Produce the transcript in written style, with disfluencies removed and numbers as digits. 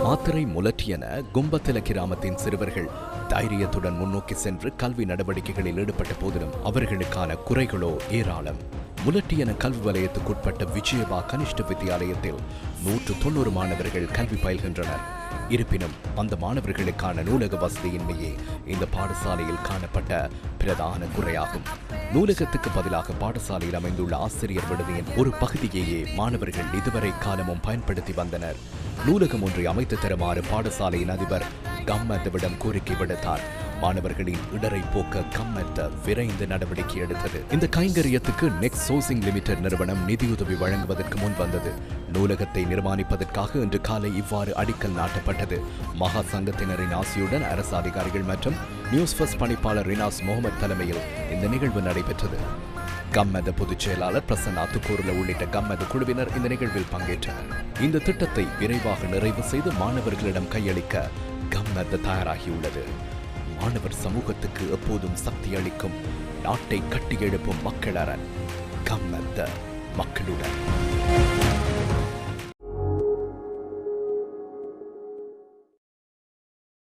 மாத்தறை முலட்டியன கும்பத்தில கிராமத்தின் சிறுவர்கள் தைரியத்துடன் முன்னோக்கி சென்று கல்வி நடவடிக்கைகளில் ஈடுபட்ட போதிலும் அவர்களுக்கான குறைகளோ ஏராளம். முலட்டியன கல்வி வலயத்துக்குட்பட்ட விஜயபா கனிஷ்ட வித்தியாலயத்தில் 190 மாணவர்கள் கல்வி பயில்கின்றனர். இருப்பினும் அந்த மாணவர்களுக்கான நூலக வசதியின்மையே இந்த பாடசாலையில் காணப்பட்ட பிரதான குறையாகும். நூலகத்துக்கு பதிலாக பாடசாலையில் அமைந்துள்ள ஆசிரியர் விடுதியின் ஒரு பகுதியையே மாணவர்கள் இதுவரை காலமும் பயன்படுத்தி வந்தனர். நூலகம் ஒன்றை அமைத்து தருமாறு பாடசாலையின் அதிபர் கம்மத்தவிடம் கோரிக்கை விடுத்தார். மாணவர்களின் இடரை போக்க கம்மத்த விரைந்து நடவடிக்கை எடுத்தது. இந்த கைங்கரியத்துக்கு நெக்ஸ்ட் சோர்சிங் லிமிடெட் நிறுவனம் நிதியுதவி வழங்குவதற்கு முன் வந்தது. நூலகத்தை நிர்மாணிப்பதற்காக இன்று காலை இவ்வாறு அடிக்கல் நாட்டப்பட்டது. மகா சங்கத்தினரின் ஆசியுடன் அரசு அதிகாரிகள் மற்றும் நியூஸ் ஃபர்ஸ்ட் பணிப்பாளர் ரினாஸ் முகமது தலைமையில் இந்த நிகழ்வு நடைபெற்றது. கம்மத பொதுச் செயலாளர் பிரசன்னா துக்கூர்ல உள்ளிட்ட கம்மத குழுவினர் இந்த நிகழ்வில் பங்கேற்றனர். இந்த திட்டத்தை விரைவாக நிறைவு செய்து மாணவர்களிடம் கையளிக்க கம்மத தயாராகியுள்ளது. மாணவர் சமூகத்துக்கு எப்போதும் சக்தி அளிக்கும், நாட்டை கட்டியெழுப்பும் மக்கள் அரண் கம்மத மக்களுடன்.